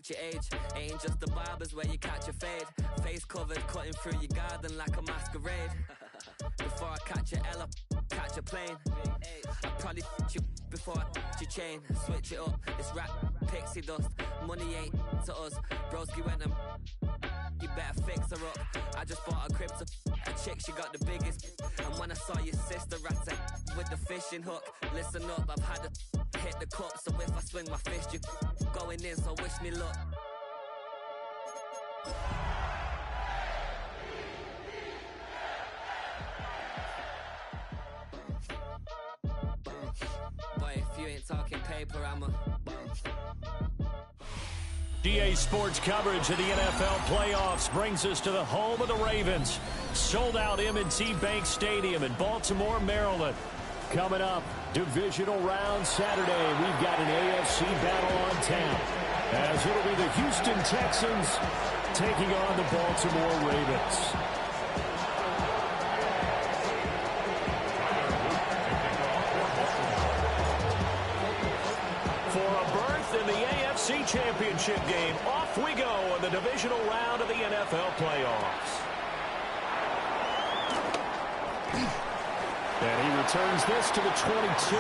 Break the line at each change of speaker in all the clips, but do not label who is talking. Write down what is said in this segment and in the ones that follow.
match your age. Ain't just the barbers where you catch a fade. Face covered, cutting through your garden like a masquerade. Before I catch a L, catch a plane. I probably you before I your chain. Switch it up, it's rap, pixie dust. Money ain't to us. Broski went and you better fix her up. I just bought a crib to a chick, she got the biggest. And when I saw your sister at with the fishing hook, listen up, I've had to hit the cup. So if I swing my fist, you going in, so wish me luck. Boy, if you ain't talking paper, I'm a
DA Sports coverage of the NFL playoffs brings us to the home of the Ravens. Sold out M&T Bank Stadium in Baltimore, Maryland. Coming up, divisional round Saturday. We've got an AFC battle on tap, as it'll be the Houston Texans taking on the Baltimore Ravens. For a berth in the AFC Championship game, off we go in the divisional round of the NFL playoffs. And he returns this to the 22.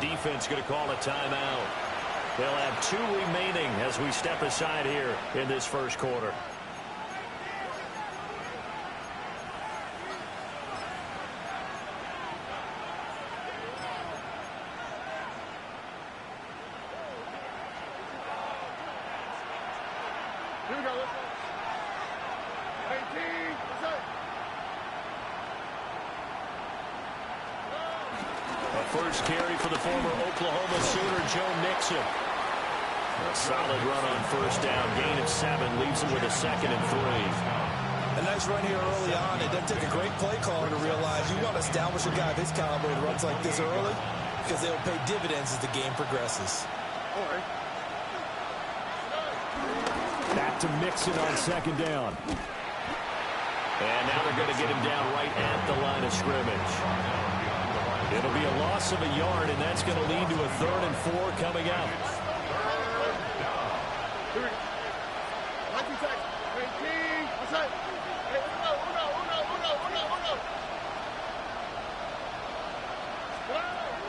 Defense going to call a timeout. They'll have 2 remaining as we step aside here in this first quarter.
Here we go. Let's go. 18.
First carry for the former Oklahoma Sooner, Joe Mixon. A solid run on first down. Gain of 7 leaves him with a 2nd and 3.
A nice run here early on. It doesn't take a great play caller to realize you want to establish a guy of his caliber that runs like this early, because they'll pay dividends as the game progresses.
Back to Mixon on 2nd down. And now they're going to get him down right at the line of scrimmage. It'll be a loss of a yard, and that's going to lead to a 3rd and 4 coming up.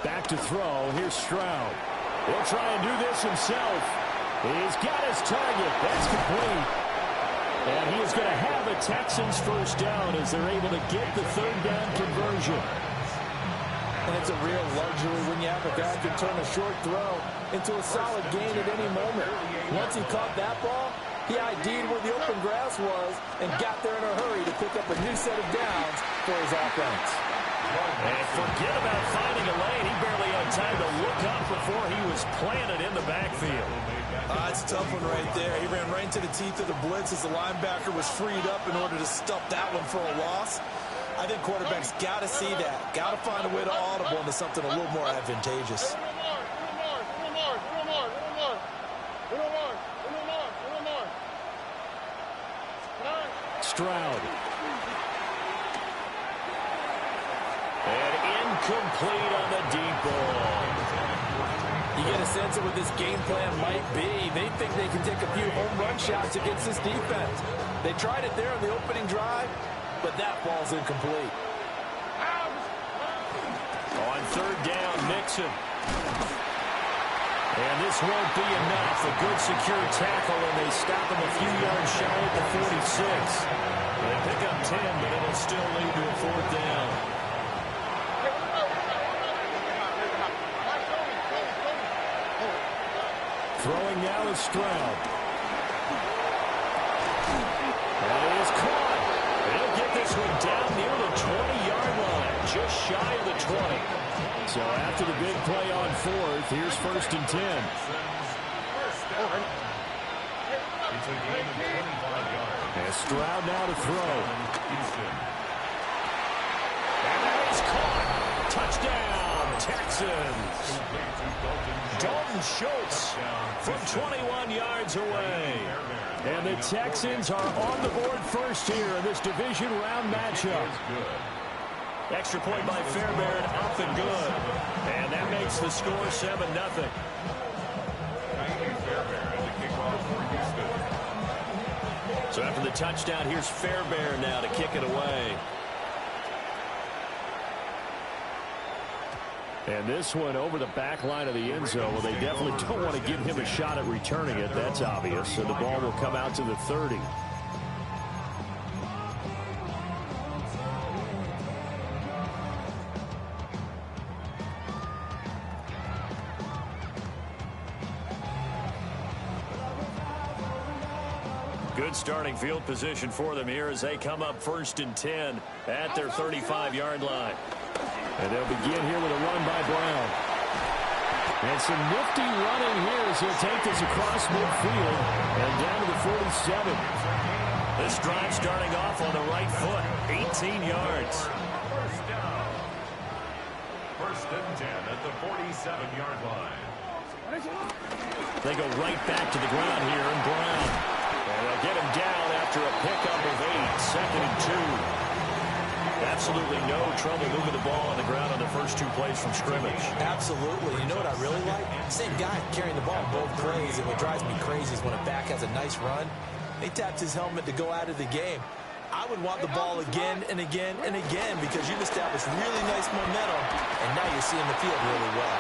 Back to throw. Here's Stroud. He'll try and do this himself. He's got his target. That's complete. And he is going to have a Texans first down as they're able to get the 3rd down conversion.
And it's a real luxury when you have a guy who can turn a short throw into a solid gain at any moment. Once he caught that ball, he ID'd where the open grass was and got there in a hurry to pick up a new set of downs for his offense.
And forget about finding a lane. He barely had time to look up before he was planted in the backfield.
It's a tough one right there. He ran right into the teeth of the blitz as the linebacker was freed up in order to stuff that one for a loss. I think quarterbacks got to see that. Got to find a way to audible into something a little more advantageous.
Stroud. And incomplete on the deep ball.
You get a sense of what this game plan might be. They think they can take a few home run shots against this defense. They tried it there in the opening drive, but that ball's incomplete.
On 3rd down, Mixon. And this won't be enough. A good secure tackle, and they stop him a few yards shy at the 46. They pick up 10, but it'll still lead to a 4th down. Throwing now is Stroud. And it is caught. They'll get this one down near the 20-yard line, just shy of the 20. So after the big play on fourth, here's 1st and 10.
It's a gain of 25 yards.
And Stroud now to throw. And that is caught. Touchdown, Texans. Dalton Schultz from 21 yards away. And the Texans are on the board first here in this division round matchup. Extra point by Fairbairn, up and good. And that makes the score 7-0. So after the touchdown, here's Fairbairn now to kick it away. And this one over the back line of the end zone. Well, they definitely don't want to give him a shot at returning it. That's obvious. So the ball will come out to the 30. Good starting field position for them here as they come up 1st and 10 at their 35-yard line. And they'll begin here with a run by Brown. And some nifty running here as he'll take this across midfield and down to the 47. This drive starting off on the right foot, 18 yards.
First down. 1st and 10 at the 47-yard line.
They go right back to the ground here, and Brown. And they'll get him down after a pickup of 8, 2nd and 2. Absolutely no trouble moving the ball on the ground on the first 2 plays from scrimmage.
Absolutely. You know what I really like? Same guy carrying the ball both plays, and what drives me crazy is when a back has a nice run, he taps his helmet to go out of the game. I would want the ball again and again and again because you've established really nice momentum, and now you're seeing the field really well.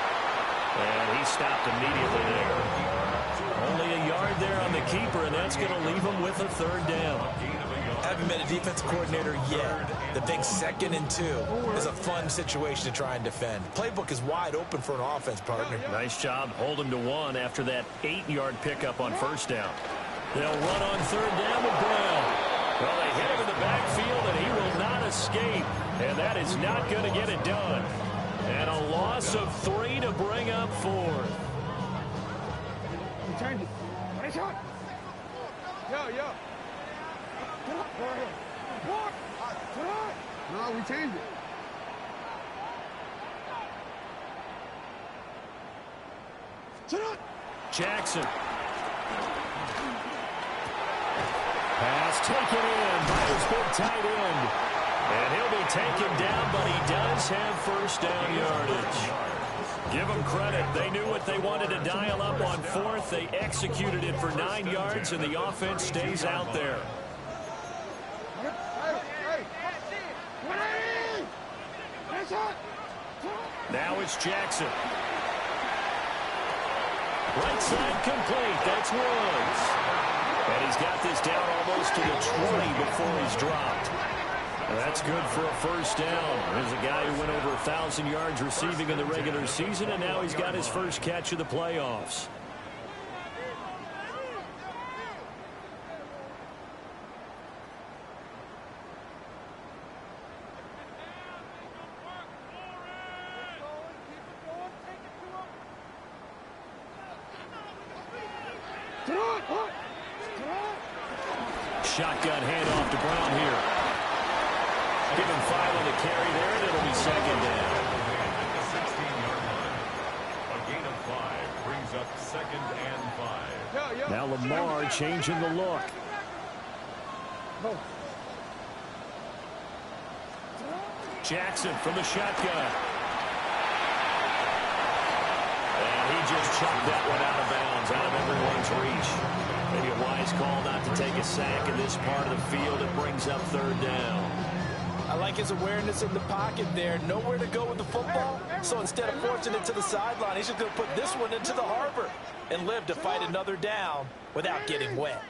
And he stopped immediately there. Only a yard there on the keeper, and that's going to leave him with a 3rd down.
I haven't been a defensive coordinator yet. The big 2nd and 2 is a fun situation to try and defend. Playbook is wide open for an offense, partner.
Nice job holding to 1 after that 8-yard pickup on 1st down. They'll run on 3rd down with Brown. Well, they hit him in the backfield, and he will not escape. And that is not going to get it done. And a loss of 3 to bring up 4th.
Change it. Nice shot. Yo. Walk. No, we changed it.
Jackson. Pass taken in by his big tight end. And he'll be taken down, but he does have 1st down yardage. Give them credit. They knew what they wanted to dial up on 4th. They executed it for 9 yards, and the offense stays out there. Now it's Jackson. Right side complete. That's Woods. And he's got this down almost to the 20 before he's dropped. That's good for a 1st down. There's a guy who went over 1,000 yards receiving in the regular season, and now he's got his first catch of the playoffs. Shotgun handoff to Brown here. Give him 5 on the carry there, and it'll be 2nd down.
At the 16-yard line. A gain of 5 brings up 2nd and 5.
Now Lamar changing the look. Jackson from the shotgun. And he just chucked that one out of bounds, out of everyone's reach. Maybe a wise call not to take a sack in this part of the field. It brings up 3rd down.
I like his awareness in the pocket there. Nowhere to go with the football. So instead of forcing it to the sideline, he's just going to put this one into the harbor and live to fight another down without getting wet.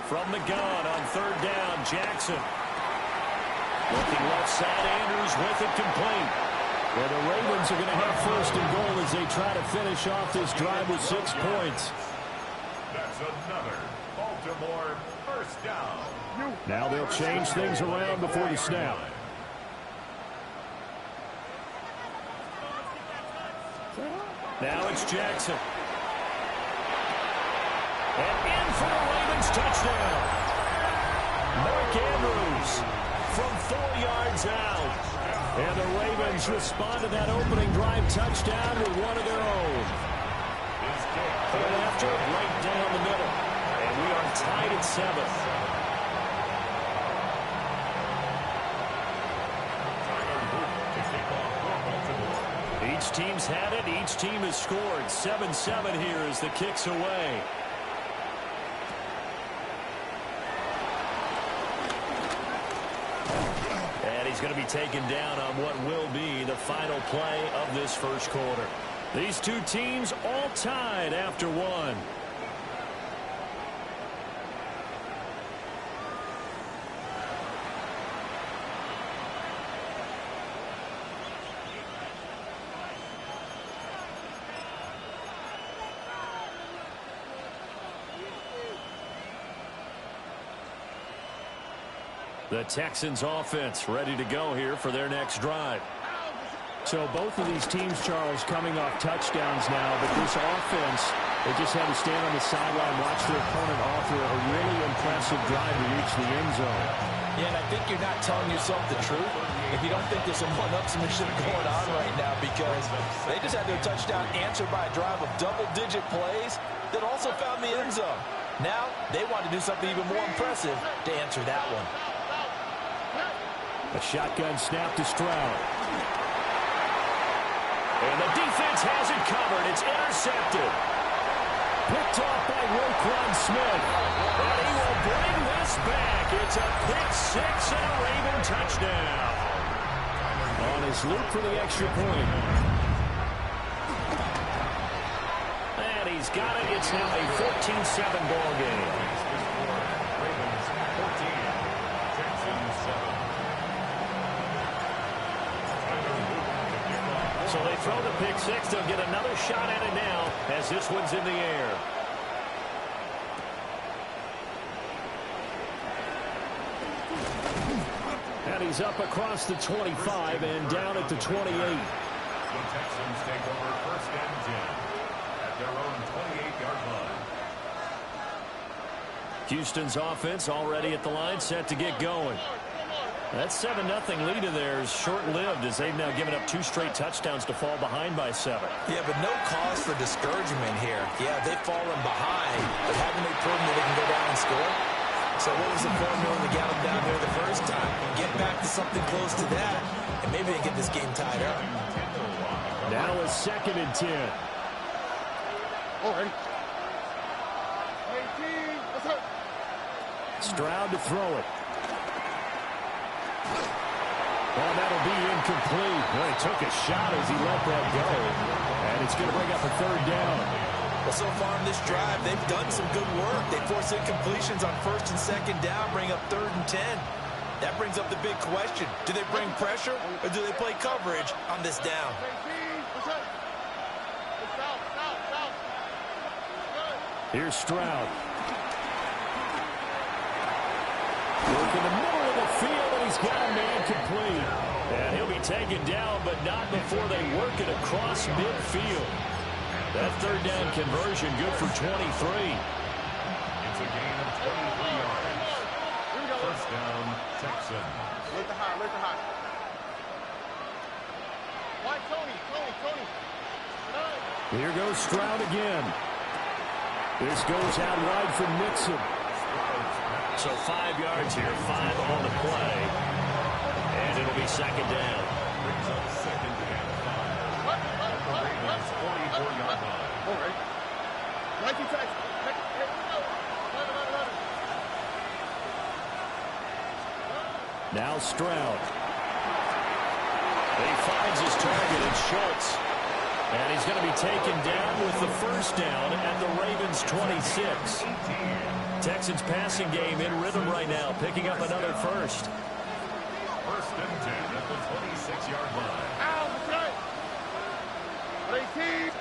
From the gun on 3rd down, Jackson. Looking left side, Andrews with it complete. Well, the Ravens are going to have 1st and goal as they try to finish off this drive with 6 points.
That's another Baltimore 1st down.
Now they'll change things around before the snap. Now it's Jackson. And in for the Ravens touchdown. Mark Andrews from 4 yards out. And the Ravens respond to that opening drive touchdown with one of their own. Point after, right down the middle. And we are tied at 7. Each team's had it. Each team has scored. 7-7 here as the kick's away. And he's going to be taken down on what will be the final play of this first quarter. These two teams all tied after one. The Texans offense ready to go here for their next drive.
So both of these teams, Charles, coming off touchdowns now, but this offense, they just had to stand on the sideline, watch their opponent offer a really impressive drive to reach the end zone.
Yeah, and I think you're not telling yourself the truth if you don't think there's some one-upsmanship going on right now, because they just had their touchdown answered by a drive of double-digit plays that also found the end zone. Now they want to do something even more impressive to answer that one.
A shotgun snap to Stroud. And the defense has it covered. It's intercepted. Picked off by Roquan Smith. And he will bring this back. It's a pick six and a Raven touchdown. On his loop for the extra point. And he's got it. It's now a 14-7 ball game.
Ravens 14, Texans 7.
So they throw the pick six. They'll get another shot at it now as this one's in the air. And he's up across the 25 and down at the 28.
The Texans take over first and 10 at their own 28-yard line.
Houston's offense already at the line, set to get going. That 7-0 lead of theirs short-lived as they've now given up 2 straight touchdowns to fall behind by 7.
Yeah, but no cause for discouragement here. Yeah, they've fallen behind, but haven't they proven that they can go down and score? So what was the formula to get them down there the first time? Get back to something close to that, and maybe they get this game tied up.
Now a 2nd and 10.
All right. 18. What's up?
Stroud to throw it. Well, that'll be incomplete. Well, he took a shot as he let that go. And it's going to bring up a 3rd down.
Well, so far in this drive, they've done some good work. They force incompletions on 1st and 2nd down, bring up 3rd and 10. That brings up the big question. Do they bring pressure or do they play coverage on this down?
Here's Stroud. Work in the middle of the field, and he's got a man complete. And he'll be taken down, but not before they work it across midfield. That 3rd down conversion good for 23.
It's a gain of 23 yards. First down, Texans.
Lift the high, lift the high. Why, Tony?
Here goes Stroud again. This goes out wide for Mixon. So 5 yards here, 5 on the play. And it'll be 2nd down.
Brings up 2nd and 5. At the Ravens' 44-yard line.
All right. 19 seconds.
Now Stroud. He finds his target in Schultz. And he's going to be taken down with the 1st down at the Ravens' 26. Texans passing game in rhythm right now, picking up another first.
1st and 10 at the 26-yard line.
Out, right. 18.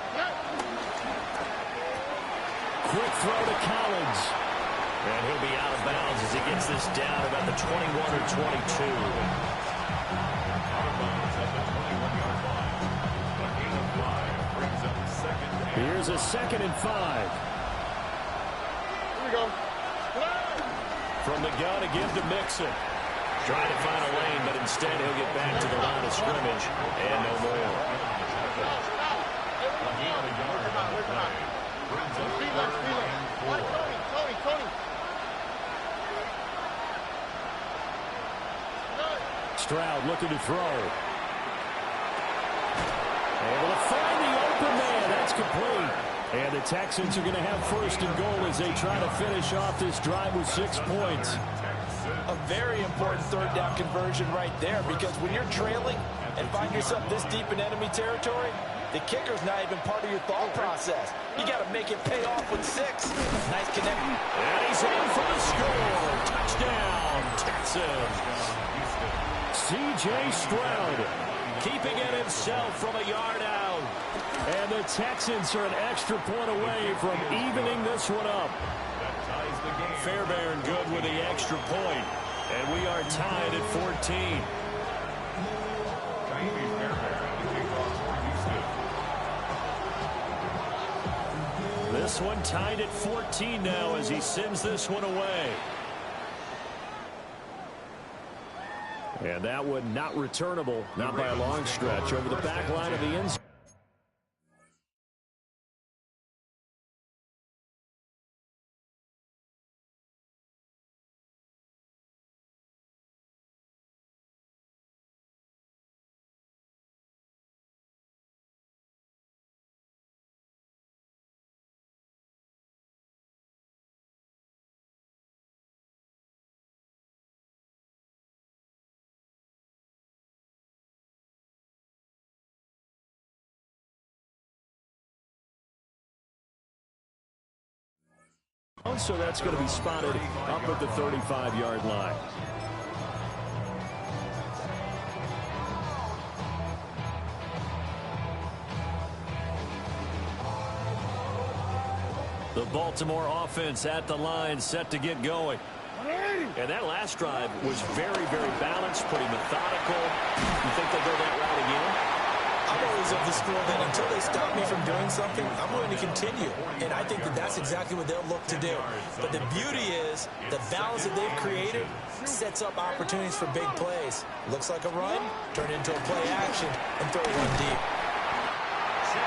Quick throw to Collins. And he'll be out of bounds as he gets this down about the 21 or 22.
Out of bounds at the 21-yard line. A gain of 5 brings up 2nd
Here's a 2nd and 5.
Here we go.
From the gun again to Mixon. Trying to find a lane, but instead he'll get back to the line of scrimmage and no more. Stroud looking to throw. Able to find the open man. That's complete. And the Texans are going to have 1st and goal as they try to finish off this drive with 6 points.
A very important 3rd down conversion right there, because when you're trailing and find yourself this deep in enemy territory, the kicker's not even part of your thought process. You got to make it pay off with 6. Nice connect.
And he's in for the score. Touchdown, Texans. C.J. Stroud keeping it himself from a yard out. And the Texans are an extra point away from evening this one up. Fairbairn good with the extra point. And we are tied at 14. This one tied at 14 now as he sends this one away. And that one not returnable, not by a long stretch, over the back line of the end zone. So that's going to be spotted up at the 35-yard line. The Baltimore offense at the line, set to get going. And that last drive was very, very balanced, pretty methodical. You think they'll go that route again?
I'm always of the school that until they stop me from doing something, I'm going to continue. And I think that that's exactly what they'll look to do. But the beauty is the balance that they've created sets up opportunities for big plays. Looks like a run, turn into a play action, and throw one deep.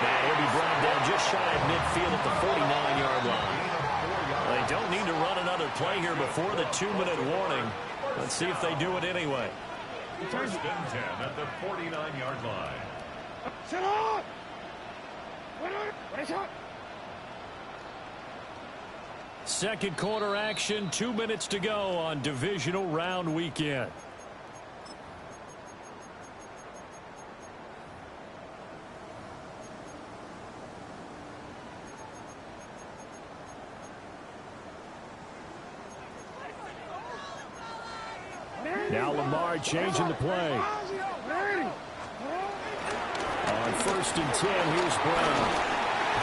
Now he'll be brought down just shy of midfield at the 49-yard line. They don't need to run another play here before the 2-minute warning. Let's see if they do it anyway.
1st and 10 at the 49-yard line.
Set up! What is up?
2nd quarter action, 2 minutes to go on divisional round weekend. Now Lamar changing the play. On 1st and 10, here's Brown.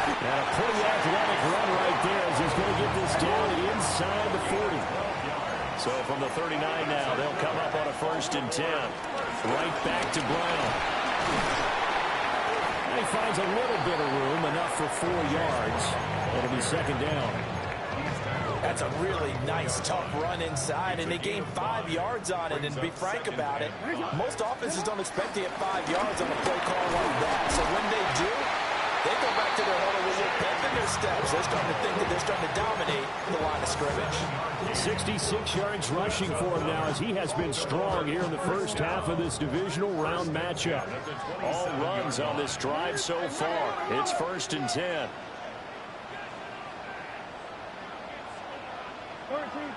And a pretty athletic run right there as he's going to get this down inside the 40. So from the 39 now, they'll come up on a 1st and 10. Right back to Brown. And he finds a little bit of room, enough for 4 yards. It'll be 2nd down.
That's a really nice, tough run inside, and they gained 5 yards on it. And to be frank about it, most offenses don't expect to get 5 yards on a play call like that. So when they do, they go back to their huddle with a pep in their steps. They're starting to think that they're starting to dominate the line of scrimmage.
66 yards rushing for him now as he has been strong here in the first half of this divisional round matchup. All runs on this drive so far. It's 1st and 10.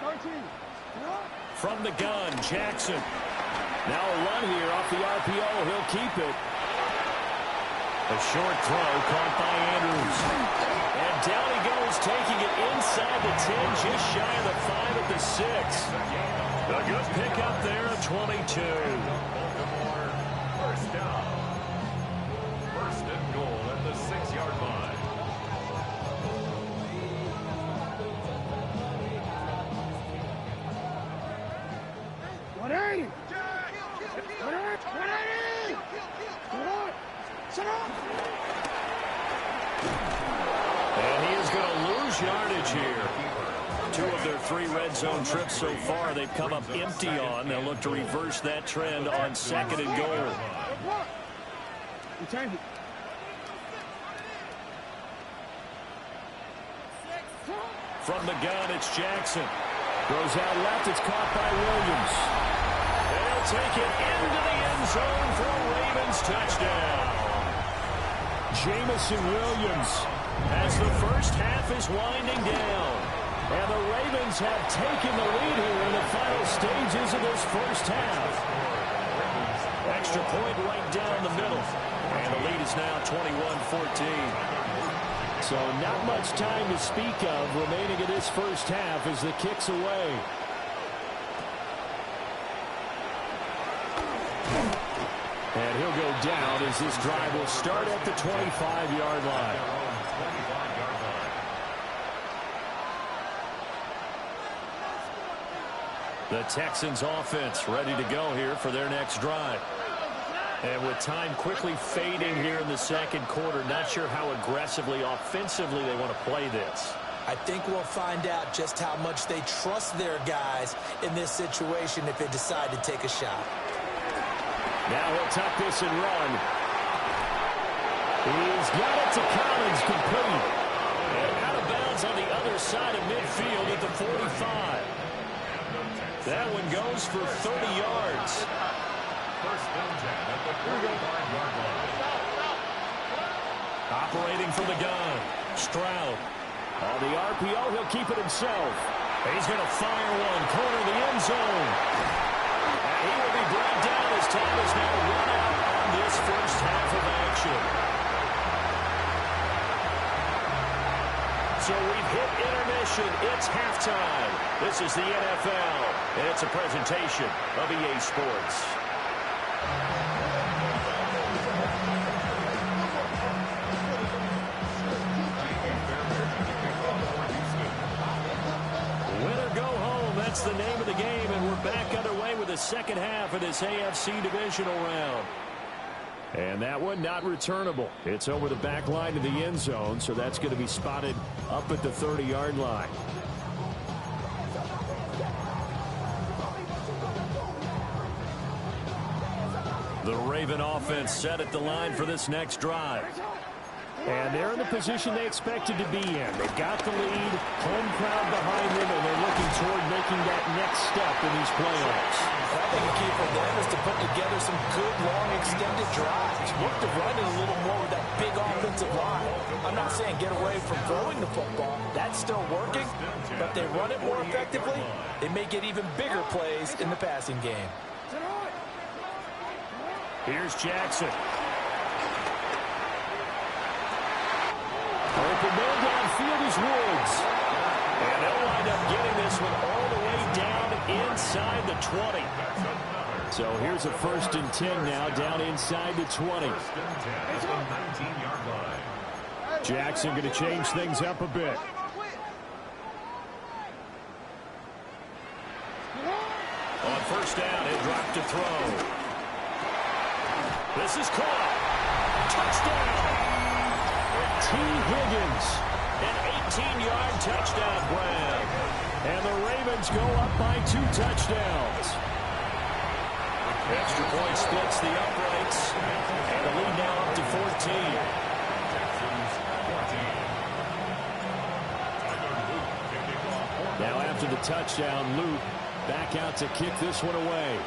13.
From the gun, Jackson. Now a run here off the RPO. He'll keep it. A short throw caught by Andrews. And down he goes, taking it inside the 10, just shy of the 5 at the 6. A good pickup there of 22.
Baltimore, 1st down. 1st and goal at the 6-yard line.
lose yardage here. 2 of their 3 red zone trips so far, they've come up empty on. They'll look to reverse that trend on 2nd and goal.
We changed it.
From the gun, it's Jackson. Goes out left. It's caught by Williams. They'll take it into the end zone for a Ravens touchdown. Jamison Williams as the first half is winding down. And the Ravens have taken the lead here in the final stages of this first half. Extra point right down the middle. And the lead is now 21-14. So not much time to speak of remaining in this first half as the kick's away. And he'll go down as this drive will start at the 25-yard line. The Texans offense ready to go here for their next drive. And with time quickly fading here in the second quarter, not sure how aggressively, offensively they want to play this.
I think we'll find out just how much they trust their guys in this situation if they decide to take a shot.
Now he'll tuck this and run. He's got it to Collins, complete. And out of bounds on the other side of midfield at the 45. That one goes for 30 yards.
First and 10 at the 45-yard line.
Operating from the gun, Stroud. On the RPO, he'll keep it himself. He's going to fire one, corner the end zone. And he will be brought down as time is now run out on this first half of action. So we've hit intermission. It's halftime. This is the NFL, and it's a presentation of EA Sports. That's the name of the game, and we're back underway with the second half of this AFC divisional round. And that one not returnable. It's over the back line of the end zone, so that's going to be spotted up at the 30-yard line. The Raven offense set at the line for this next drive. And they're in the position they expected to be in. They've got the lead, home crowd behind them, and they're looking toward making that next step in these playoffs.
I think a key for them is to put together some good, long, extended drives. Look to run it a little more with that big offensive line. I'm not saying get away from throwing the football. That's still working. But if they run it more effectively, they may get even bigger plays in the passing game.
Here's Jackson. Open man downfield is Woods. And they'll wind up getting this one all the way down inside the 20. So here's a 1st and 10 now, down inside the 20. Jackson going to change things up a bit. On 1st down, he'll drop to throw. This is caught. Touchdown. T. Higgins, an 18-yard touchdown grab. And the Ravens go up by 2 touchdowns. Extra point splits the uprights. And the lead now up to 14. Now after the touchdown, Luke back out to kick this one away.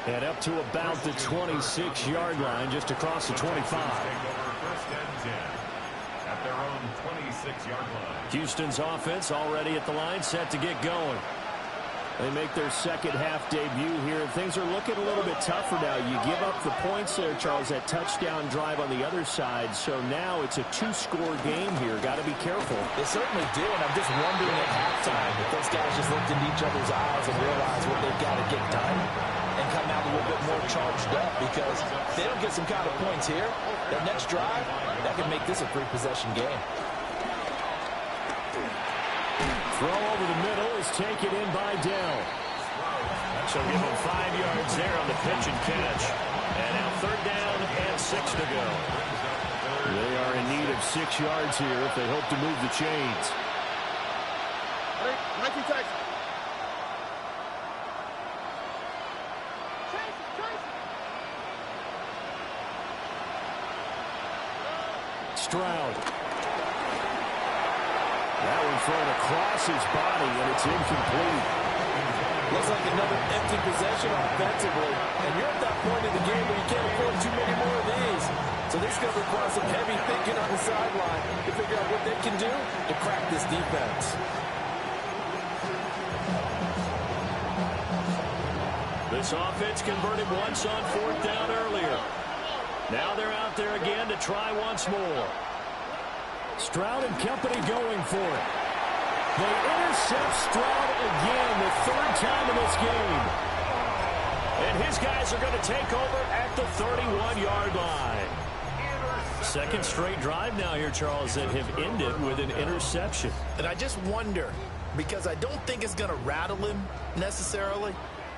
And up to about the 26-yard line, just across the 25.
First and 10 at their own 26-yard line.
Houston's offense already at the line, set to get going. They make their second half debut here. Things are looking a little bit tougher now. You give up the points there, Charles, that touchdown drive on the other side. So now it's a 2-score game here. Got to be careful.
They certainly do, and I'm just wondering at halftime if those guys just looked into each other's eyes and realized what they've got to get done and come out a little bit more charged up, because if they don't get some kind of points here, that next drive, that could make this a 3-possession game.
Throw over the middle is taken in by Dell. So give him 5 yards there on the pitch and catch. And now 3rd down and 6 to go. They are in need of 6 yards here if they hope to move the chains. Stroud. That one thrown across his body, and it's incomplete.
Looks like another empty possession offensively. And you're at that point in the game where you can't afford too many more of these. So this is going to require some heavy thinking on the sideline to figure out what they can do to crack this defense.
This offense converted once on 4th down earlier. Now they're out there again to try once more. Stroud and company going for it. They intercept Stroud again, the 3rd time in this game. And his guys are going to take over at the 31-yard line. 2nd straight drive now here, Charles, that have ended with an interception.
And I just wonder, because I don't think it's going to rattle him necessarily,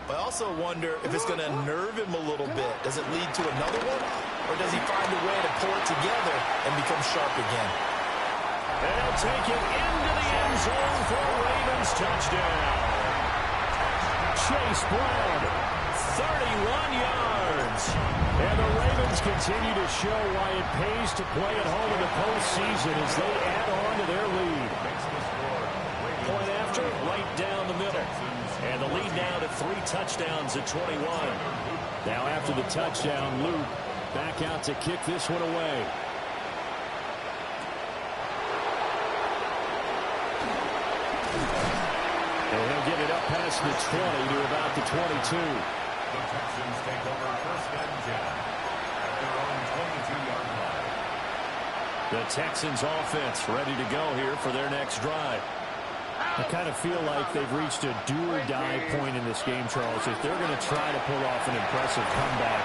but I also wonder if it's going to nerve him a little bit. Does it lead to another one? Or does he find a way to pull it together and become sharp again?
They'll take it into the end zone for a Ravens touchdown. Chase Brown, 31 yards. And the Ravens continue to show why it pays to play at home in the postseason as they add on to their lead. Point after, right down the middle. And the lead now to 3 touchdowns at 21. Now after the touchdown, Luke back out to kick this one away. And he'll get it up past the 20 to about the 22.
The Texans take over 1st and 10 at their own 22-yard line.
The Texans offense ready to go here for their next drive. I kind of feel like they've reached a do-or-die point in this game, Charles. If they're going to try to pull off an impressive comeback,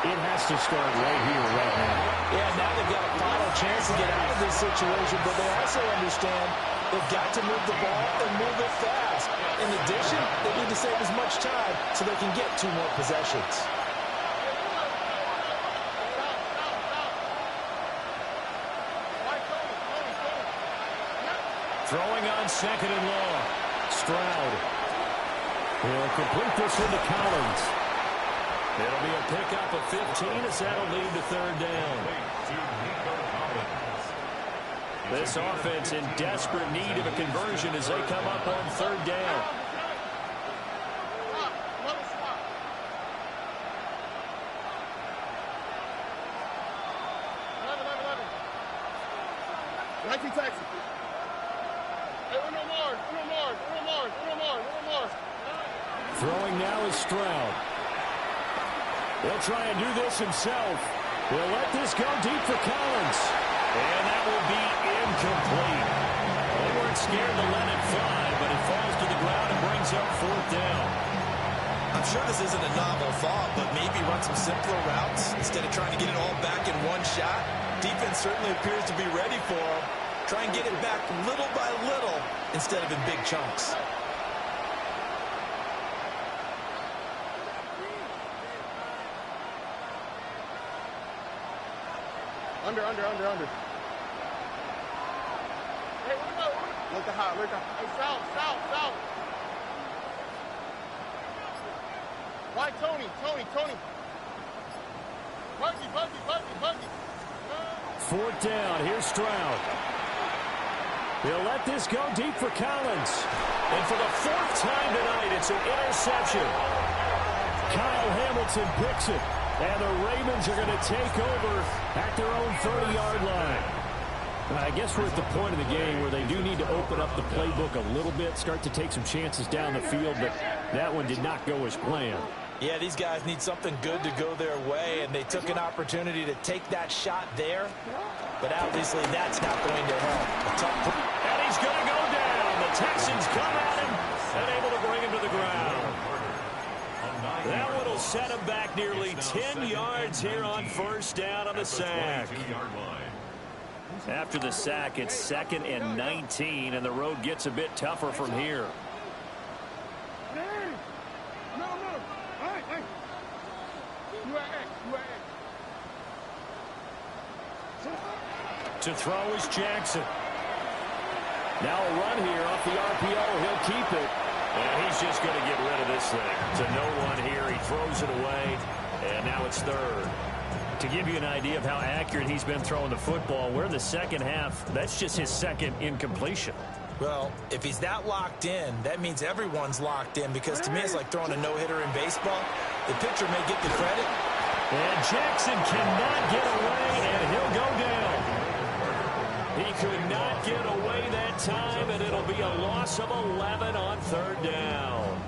it has to start right here, right now.
Yeah, now they've got a final chance to get out of this situation, but they also understand they've got to move the ball and move it fast. In addition, they need to save as much time so they can get 2 more possessions.
Throwing on 2nd and long. Stroud. He'll complete this into Collins. It'll be a pickup of 15 as that'll lead to 3rd down. This offense in desperate need of a conversion as they come up on 3rd down. Throwing now is Stroud. He'll try and do this himself. He'll let this go deep for Collins. And that will be incomplete. They weren't scared to let it fly, but it falls to the ground and brings up 4th down.
I'm sure this isn't a novel thought, but maybe run some simpler routes instead of trying to get it all back in one shot. Defense certainly appears to be ready for him. Try and get it back little by little instead of in big chunks.
Under. Hey, look at high. Hey, south. Why, Tony. Buggy.
4th down. Here's Stroud. He'll let this go deep for Collins. And for the 4th time tonight, it's an interception. Kyle Hamilton picks it. And the Ravens are going to take over at their own 30-yard line. I guess we're at the point of the game where they do need to open up the playbook a little bit, start to take some chances down the field, but that one did not go as planned.
Yeah, these guys need something good to go their way, and they took an opportunity to take that shot there, but obviously that's not going to help.
And he's going to go down. The Texans come at him and able to bring him to the ground. That one will set him back nearly 10 yards here on 1st down on the sack. After the sack, it's 2nd and 19, and the road gets a bit tougher from here.
No. Hey. You at X.
To throw is Jackson. Now a run here off the RPO. He'll keep it. And he's just going to get rid of this thing. To no one here. He throws it away. And now it's third. To give you an idea of how accurate he's been throwing the football, we're in the second half. That's just his second incompletion.
Well, if he's that locked in, that means everyone's locked in, because to me it's like throwing a no-hitter in baseball. The pitcher may get the credit.
And Jackson cannot get away, and he'll go down. He could not get away that time, and it'll be a loss of 11 on third down.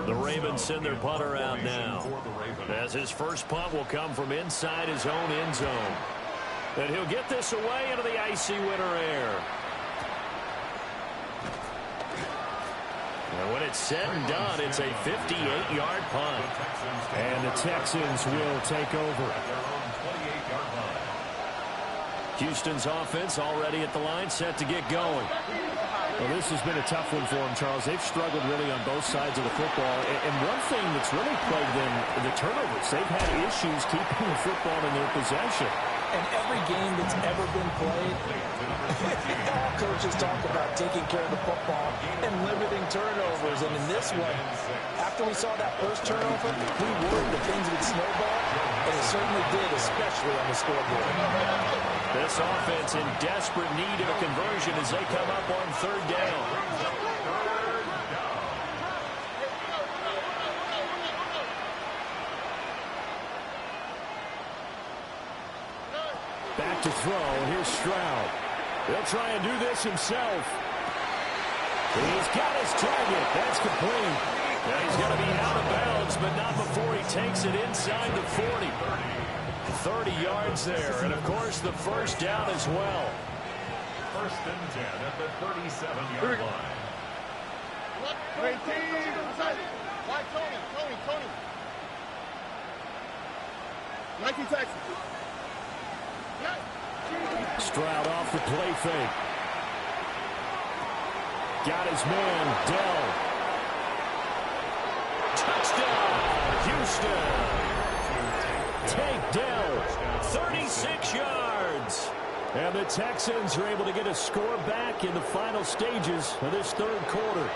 The Ravens send their punter out now, as his first punt will come from inside his own end zone. And he'll get this away into the icy winter air. And when it's said and done, it's a 58-yard punt. And the Texans will take over. Houston's offense already at the line, set to get going. Well, this has been a tough one for them, Charles. They've struggled really on both sides of the football. And one thing that's really plagued them, the turnovers. They've had issues keeping the football in their possession.
And every game that's ever been played, all coaches talk about taking care of the football and limiting turnovers. And in this one, after we saw that first turnover, we worried that things would snowball, and it certainly did, especially on the scoreboard.
This offense in desperate need of a conversion as they come up on third down. Back to throw. Here's Stroud. He'll try and do this himself. He's got his target. That's complete. Now he's got to be out of bounds, but not before he takes it inside the 40. 30 yards there, and of course the first down as well.
First and 10 at the 37-yard line.
Why Tony? Nike Texas.
Stroud off the play fake. Got his man, Dell. Touchdown, Houston. Take Dell, 36 yards. And the Texans are able to get a score back in the final stages of this third quarter.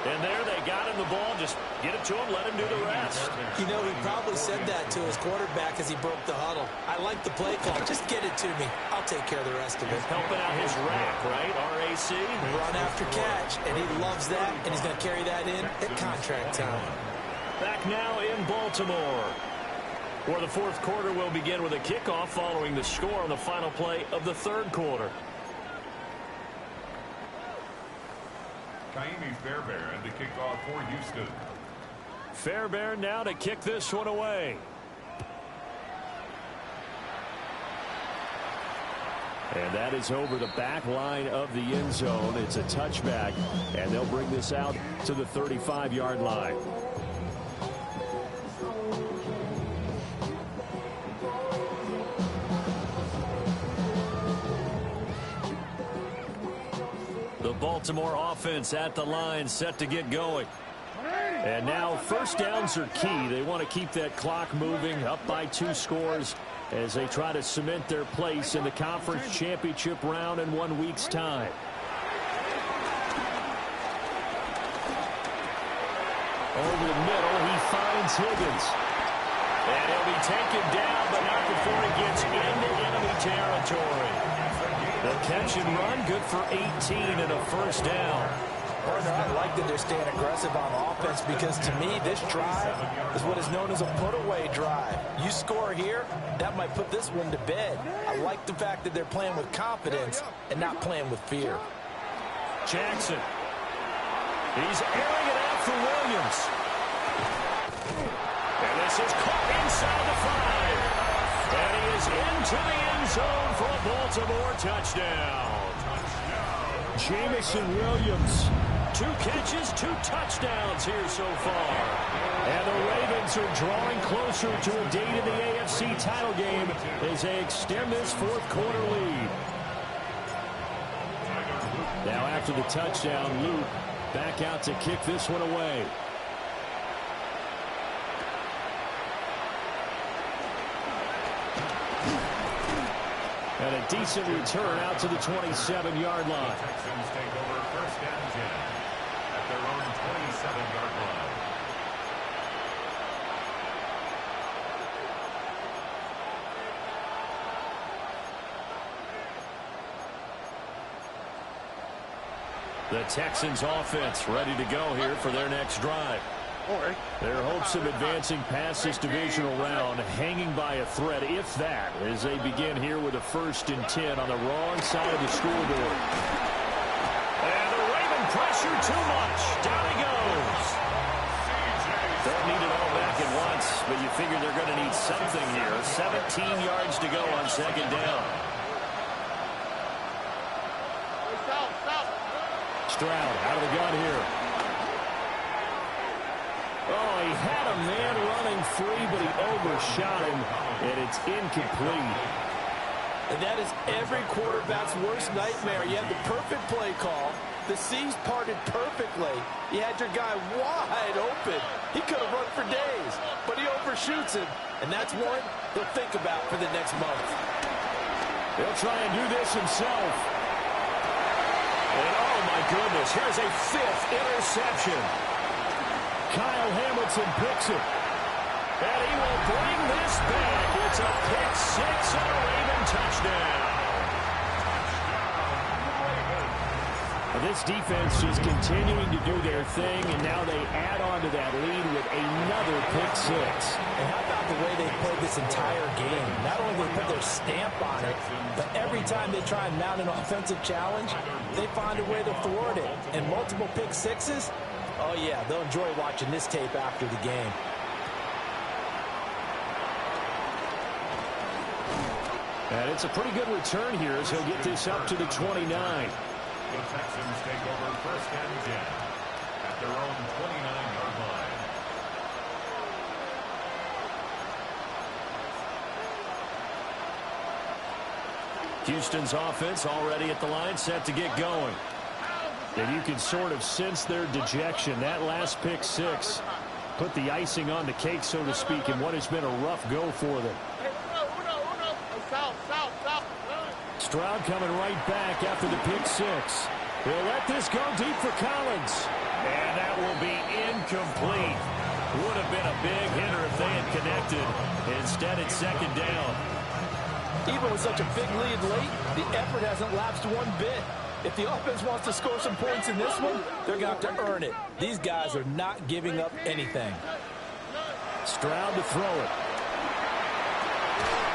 And there they got him the ball. Just get it to him, let him do the rest.
You know, he probably said that to his quarterback as he broke the huddle. I like the play call. Just get it to me. I'll take care of the rest of it.
Helping out his rack, right? RAC.
Run after catch, and he loves that, and he's going to carry that in at contract time.
Back now in Baltimore, where the fourth quarter will begin with a kickoff following the score on the final play of the third quarter.
Kaimi Fairbairn to kick off for Houston.
Fairbairn now to kick this one away. And that is over the back line of the end zone. It's a touchback, and they'll bring this out to the 35-yard line. The Baltimore offense at the line, set to get going. And now first downs are key. They want to keep that clock moving, up by 2 scores as they try to cement their place in the conference championship round in 1 week's time. Over the middle, he finds Higgins. And he'll be taken down, but not before he gets into enemy territory. The catch and run, good for 18 and a first down.
Partner, I like that they're staying aggressive on offense because to me, this drive is what is known as a put-away drive. You score here, that might put this one to bed. I like the fact that they're playing with confidence and not playing with fear.
Jackson. He's airing it out for Williams. And this is caught inside the 5. And he is into the end zone for a Baltimore touchdown. Jamison Williams, 2 catches, 2 touchdowns here so far. And the Ravens are drawing closer to a date in the AFC title game as they extend this 4th quarter lead. Now after the touchdown, Luke back out to kick this one away. And a decent return out to the 27-yard line.
Texans take over 1st and 10 at their own 27-yard line.
The Texans offense ready to go here for their next drive. Their hopes of advancing past this divisional round hanging by a thread, if that, as they begin here with a 1st and 10 on the wrong side of the scoreboard. And the Raven pressure too much. Down he goes. Don't need it all back at once, but you figure they're going to need something here. 17 yards to go on 2nd down. Stroud out of the gun here. Oh, he had a man running free, but he overshot him, and it's incomplete.
And that is every quarterback's worst nightmare. You had the perfect play call. The seas parted perfectly. You had your guy wide open. He could have run for days, but he overshoots him. And that's one he'll think about for the next month.
He'll try and do this himself. And oh, my goodness, here's a 5th interception. Kyle Hamilton picks it. And he will bring this back. It's a pick 6 and a Raven touchdown. This defense just continuing to do their thing, and now they add on to that lead with another pick 6.
And how about the way they played this entire game? Not only they put their stamp on it, but every time they try and mount an offensive challenge, they find a way to thwart it. And multiple pick 6s, oh yeah, they'll enjoy watching this tape after the game.
And it's a pretty good return here as he'll get this up to the 29.
The Texans take over 1st and 10 at their own 29-yard line.
Houston's offense already at the line, set to get going. And you can sort of sense their dejection. That last pick 6 put the icing on the cake, so to speak, in what has been a rough go for them. Stroud coming right back after the pick 6. He'll let this go deep for Collins. And that will be incomplete. Would have been a big hitter if they had connected. Instead, it's 2nd down.
Even with such a big lead late, the effort hasn't lapsed one bit. If the offense wants to score some points in this one, they're going to have to earn it. These guys are not giving up anything.
Stroud to throw it.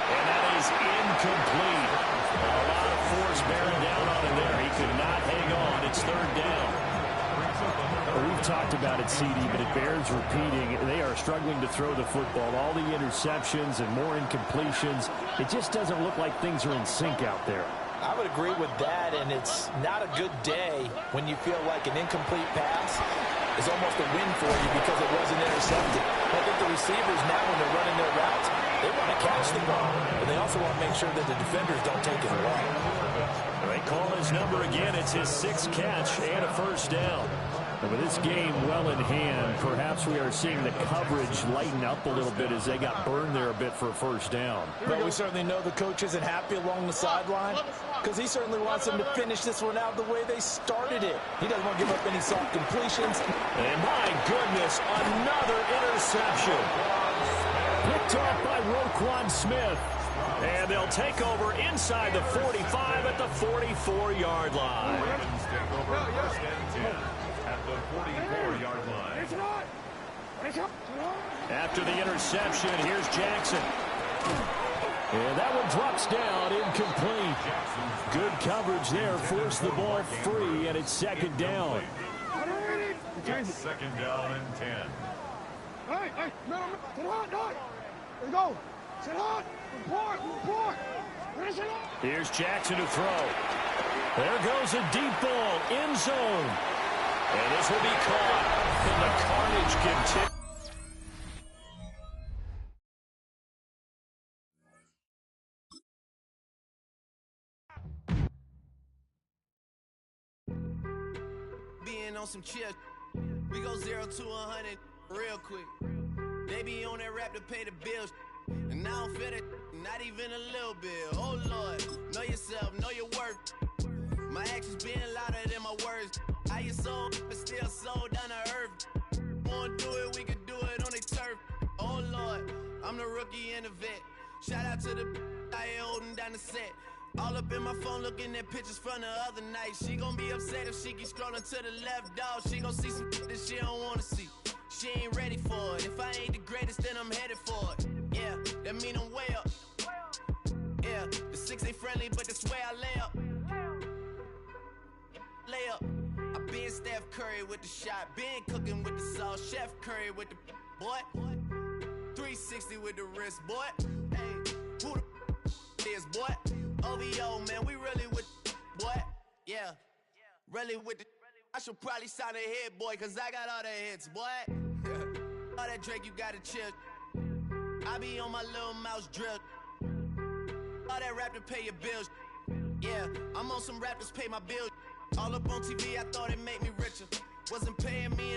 And that is incomplete. A lot of force bearing down on him there. He could not hang on. It's 3rd down. We've talked about it, CD, but it bears repeating. They are struggling to throw the football. All the interceptions and more incompletions. It just doesn't look like things are in sync out there.
I would agree with that, and it's not a good day when you feel like an incomplete pass is almost a win for you because it wasn't intercepted. I think the receivers now, when they're running their routes, they want to catch the ball, but they also want to make sure that the defenders don't take it away.
They call his number again. It's his 6th catch and a 1st down. And with this game well in hand, perhaps we are seeing the coverage lighten up a little bit as they got burned there a bit for a 1st down.
But we certainly know the coach isn't happy along the sideline because he certainly wants them to finish this one out the way they started it. He doesn't want to give up any soft completions.
And my goodness, another interception. Picked off by Roquan Smith. And they'll take over inside the 45 at the 44-yard line.
Ravens take over 1st and 10 at the 44-yard line.
After the interception, here's Jackson. And that one drops down, incomplete. Good coverage there, forced the ball free, and it's second down.
It's second down and 10.
Hey, no, sit hard, dog. Let's go. Sit hard. Report.
Here's Jackson to throw. There goes a deep ball, end zone. And this will be caught. And the carnage continues.
Being on some chill, we go 0 to 100 real quick. They be on that rap to pay the bills, and I don't feel it, not even a little bit. Oh Lord, know yourself, know your worth. My actions being louder than my words. How you sold, but still sold down to earth. Wanna do it, we can do it on the turf. Oh Lord, I'm the rookie and the vet. Shout out to the I ain't holding down the set. All up in my phone looking at pictures from the other night. She gon' be upset if she keep scrolling to the left, dog. She gon' see some that she don't wanna see. She ain't ready for it. If I ain't the greatest, then I'm headed for it. Yeah, that mean I'm way up. Yeah, the 6 ain't friendly, but that's where I lay up. Lay up. I been Steph Curry with the shot. Been cooking with the sauce. Chef Curry with the boy. 360 with the wrist, boy. Hey, who the is, boy? OVO, man, we really with boy. Yeah, really with the. I should probably sign a hit, boy, cause I got all the hits, boy. All that Drake, you gotta chill. I be on my little mouse drip. All that rap to pay your bills. Yeah, I'm on some rappers pay my bills. All up on TV, I thought it made me richer. Wasn't paying me